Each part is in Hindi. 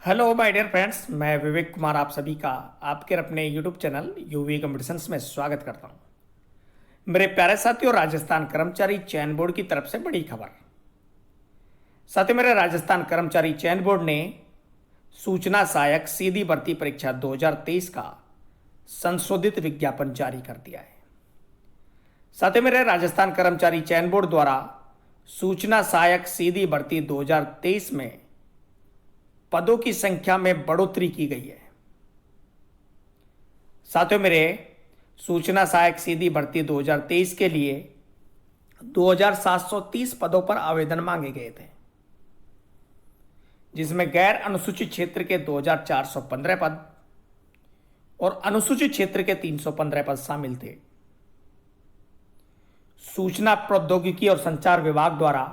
हेलो माय डियर फ्रेंड्स, मैं विवेक कुमार आप सभी का आपके अपने यूट्यूब चैनल यूवी कॉम्पिटिशन्स में स्वागत करता हूं। मेरे प्यारे साथियों, राजस्थान कर्मचारी चयन बोर्ड की तरफ से बड़ी खबर। साथियों, मेरे राजस्थान कर्मचारी चयन बोर्ड ने सूचना सहायक सीधी भर्ती परीक्षा 2023 का संशोधित विज्ञापन जारी कर दिया है। साथियों, मेरे राजस्थान कर्मचारी चयन बोर्ड द्वारा सूचना सहायक सीधी भर्ती 2023 में पदों की संख्या में बढ़ोतरी की गई है। साथियों, मेरे सूचना सहायक सीधी भर्ती 2023 के लिए 2730 पदों पर आवेदन मांगे गए थे, जिसमें गैर अनुसूचित क्षेत्र के 2415 पद और अनुसूचित क्षेत्र के 315 पद शामिल थे। सूचना प्रौद्योगिकी और संचार विभाग द्वारा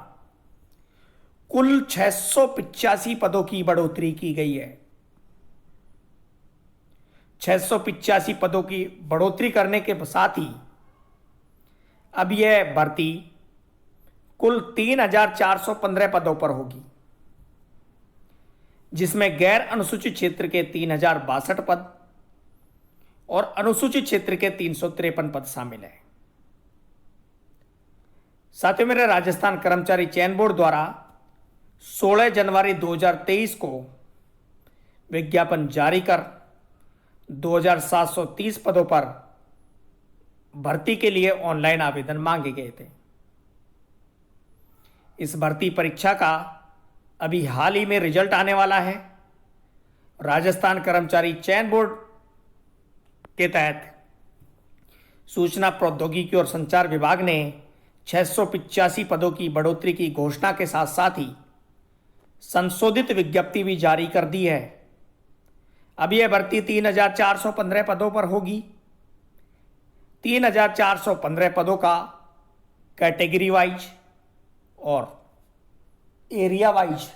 कुल 685 पदों की बढ़ोतरी की गई है। 685 पदों की बढ़ोतरी करने के साथ ही अब यह भर्ती कुल 3415 पदों पर होगी, जिसमें गैर अनुसूचित क्षेत्र के 3062 पद और अनुसूचित क्षेत्र के 353 पद शामिल है। साथियों, मेरे राजस्थान कर्मचारी चयन बोर्ड द्वारा 16 जनवरी 2023 को विज्ञापन जारी कर 2730 पदों पर भर्ती के लिए ऑनलाइन आवेदन मांगे गए थे। इस भर्ती परीक्षा का अभी हाल ही में रिजल्ट आने वाला है। राजस्थान कर्मचारी चयन बोर्ड के तहत सूचना प्रौद्योगिकी और संचार विभाग ने 685 पदों की बढ़ोतरी की घोषणा के साथ साथ ही संशोधित विज्ञप्ति भी जारी कर दी है। अब यह भर्ती 3415 पदों पर होगी। 3415 पदों का कैटेगरी वाइज और एरिया वाइज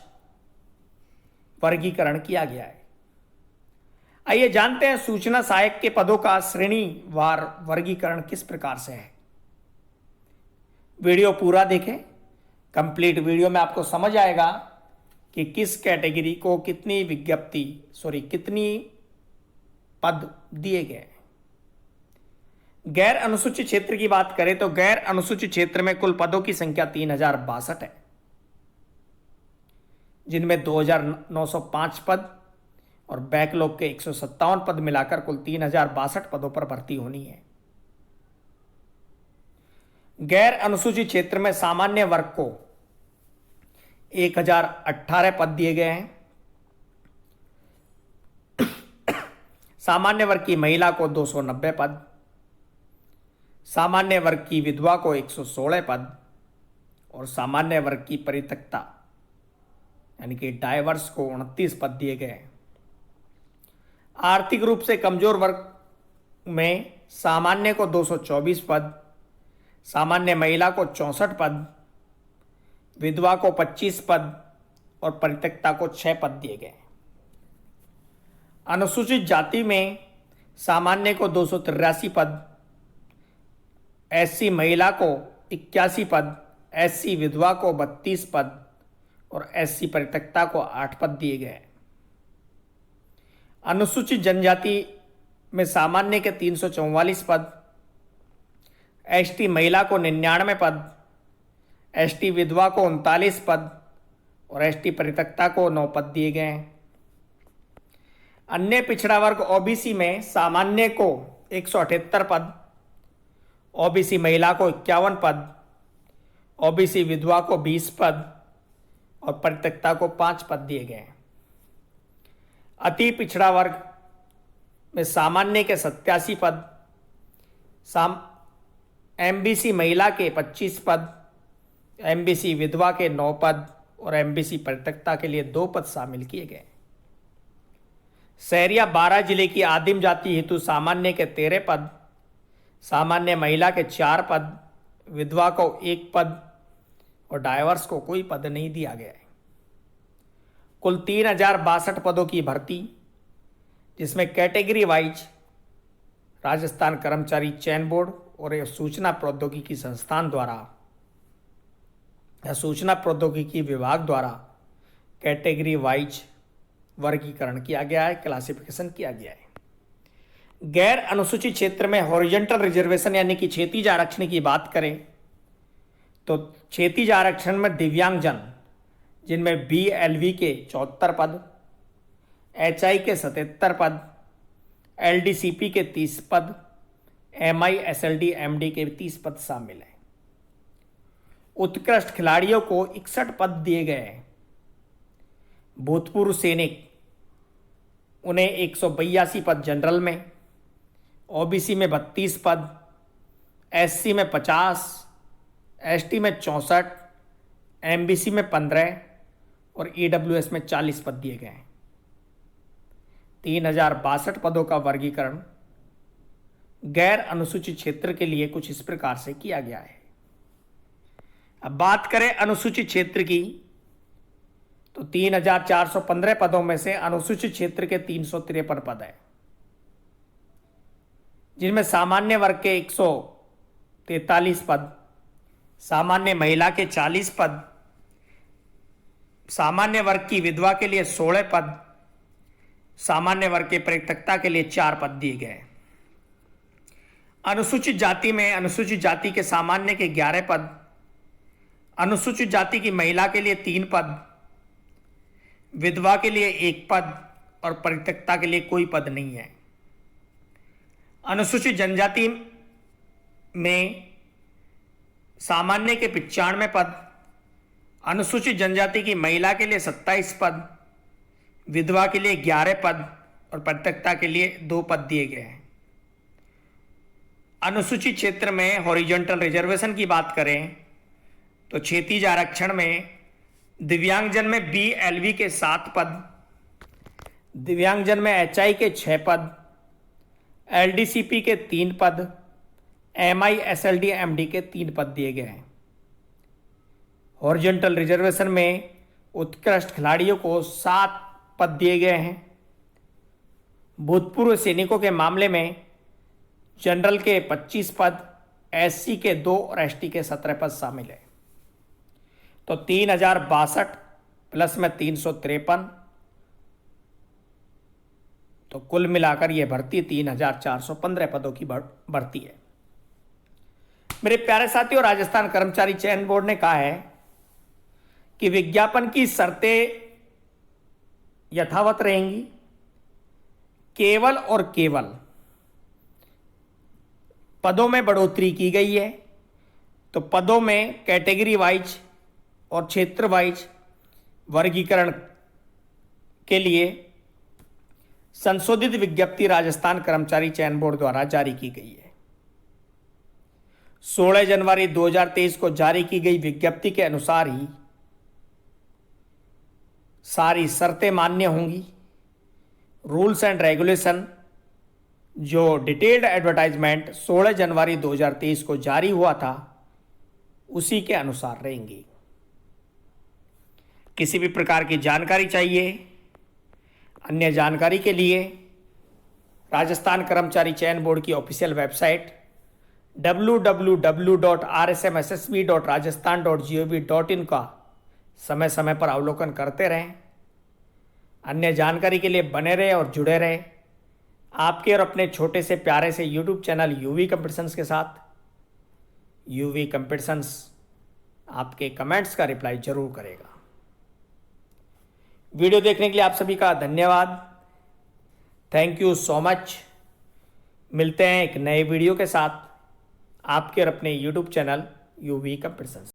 वर्गीकरण किया गया है। आइए जानते हैं सूचना सहायक के पदों का श्रेणीवार वर्गीकरण किस प्रकार से है। वीडियो पूरा देखें। कंप्लीट वीडियो में आपको समझ आएगा कि किस कैटेगरी को कितनी पद दिए गए। गैर अनुसूचित क्षेत्र की बात करें तो गैर अनुसूचित क्षेत्र में कुल पदों की संख्या 3062 है, जिनमें 2905 पद और बैकलॉग के 157 पद मिलाकर कुल 3062 पदों पर भर्ती होनी है। गैर अनुसूचित क्षेत्र में सामान्य वर्ग को 1018 पद दिए गए हैं। सामान्य वर्ग की महिला को 290 पद, सामान्य वर्ग की विधवा को 116 पद और सामान्य वर्ग की परित्यक्ता यानी कि डाइवर्स को 29 पद दिए गए। आर्थिक रूप से कमजोर वर्ग में सामान्य को 224 पद, सामान्य महिला को 64 पद, विधवा को 25 पद और परित्यक्ता को 6 पद दिए गए। अनुसूचित जाति में सामान्य को 283 पद, एससी महिला को 81 पद, एससी विधवा को 32 पद और एससी परित्यक्ता को 8 पद दिए गए। अनुसूचित जनजाति में सामान्य के 344 पद, एसटी महिला को 99 पद, एसटी विधवा को 39 पद और एसटी परित्यक्ता को 9 पद दिए गए हैं। अन्य पिछड़ा वर्ग ओबीसी में सामान्य को 178 पद, ओबीसी महिला को 51 पद, ओबीसी विधवा को 20 पद और परित्यक्ता को 5 पद दिए गए हैं। अति पिछड़ा वर्ग में सामान्य के 87 पद, एमबीसी महिला के 25 पद, एमबीसी विधवा के 9 पद और एमबीसी परित्यक्ता के लिए 2 पद शामिल किए गए। सहरिया 12 जिले की आदिम जाति हेतु सामान्य के 13 पद, सामान्य महिला के 4 पद, विधवा को 1 पद और डाइवर्स को कोई पद नहीं दिया गया है। कुल 3062 पदों की भर्ती, जिसमें कैटेगरी वाइज राजस्थान कर्मचारी चयन बोर्ड और सूचना प्रौद्योगिकी संस्थान द्वारा या सूचना प्रौद्योगिकी विभाग द्वारा कैटेगरी वाइज वर्गीकरण किया गया है, क्लासिफिकेशन किया गया है। गैर अनुसूचित क्षेत्र में हॉरिजॉन्टल रिजर्वेशन यानी कि क्षैतिज आरक्षण की बात करें तो क्षैतिज आरक्षण में दिव्यांगजन जिनमें BLV के 74 पद, HI के 77 पद, LDCP के 30 पद, MI SLD MD के 30 पद शामिल हैं। उत्कृष्ट खिलाड़ियों को 61 पद दिए गए हैं। भूतपूर्व सैनिक उन्हें 182 पद जनरल में, OBC में 32 पद, SC में 50, ST में 64, MBC में 15 और EWS में 40 पद दिए गए हैं। 3062 पदों का वर्गीकरण गैर अनुसूचित क्षेत्र के लिए कुछ इस प्रकार से किया गया है। अब बात करें अनुसूचित क्षेत्र की तो 3415 पदों में से अनुसूचित क्षेत्र के 353 पद हैं, जिनमें सामान्य वर्ग के 143 पद, सामान्य महिला के 40 पद, सामान्य वर्ग की विधवा के लिए 16 पद, सामान्य वर्ग के परित्यक्ता के लिए 4 पद दिए गए। अनुसूचित जाति में अनुसूचित जाति के सामान्य के 11 पद, अनुसूचित जाति की महिला के लिए 3 पद, विधवा के लिए 1 पद और परित्यक्ता के लिए कोई पद नहीं है। अनुसूचित जनजाति में सामान्य के 95 पद, अनुसूचित जनजाति की महिला के लिए 27 पद, विधवा के लिए 11 पद और परित्यक्ता के लिए 2 पद दिए गए हैं। अनुसूचित क्षेत्र में हॉरिजॉन्टल रिजर्वेशन की बात करें तो क्षैतिज आरक्षण में दिव्यांगजन में BLV के 7 पद, दिव्यांगजन में HI के 6 पद, LDCP के 3 पद, MI SLD MD के 3 पद दिए गए हैं। हॉरिजॉन्टल रिजर्वेशन में उत्कृष्ट खिलाड़ियों को 7 पद दिए गए हैं। भूतपूर्व सैनिकों के मामले में जनरल के 25 पद, SC के 2 और ST के 17 पद शामिल है। तो 3062 प्लस में 353, तो कुल मिलाकर यह भर्ती 3415 पदों की भर्ती है। मेरे प्यारे साथियों, राजस्थान कर्मचारी चयन बोर्ड ने कहा है कि विज्ञापन की शर्तें यथावत रहेंगी, केवल और केवल पदों में बढ़ोतरी की गई है। तो पदों में कैटेगरी वाइज और क्षेत्र वाइज वर्गीकरण के लिए संशोधित विज्ञप्ति राजस्थान कर्मचारी चयन बोर्ड द्वारा जारी की गई है। 16 जनवरी 2023 को जारी की गई विज्ञप्ति के अनुसार ही सारी शर्तें मान्य होंगी। रूल्स एंड रेगुलेशन जो डिटेल्ड एडवर्टाइजमेंट 16 जनवरी 2023 को जारी हुआ था उसी के अनुसार रहेंगी। किसी भी प्रकार की जानकारी चाहिए, अन्य जानकारी के लिए राजस्थान कर्मचारी चयन बोर्ड की ऑफिशियल वेबसाइट www.rsmssb.rajasthan.gov.in का समय समय पर अवलोकन करते रहें। अन्य जानकारी के लिए बने रहे और जुड़े रहे आपके और अपने छोटे से प्यारे से यूट्यूब चैनल यूवी कंपटीशंस के साथ। यूवी कंपटीशंस आपके कमेंट्स का रिप्लाई जरूर करेगा। वीडियो देखने के लिए आप सभी का धन्यवाद। Thank you so much. मिलते हैं एक नए वीडियो के साथ आपके और अपने यूट्यूब चैनल यूवी कंपटीशंस।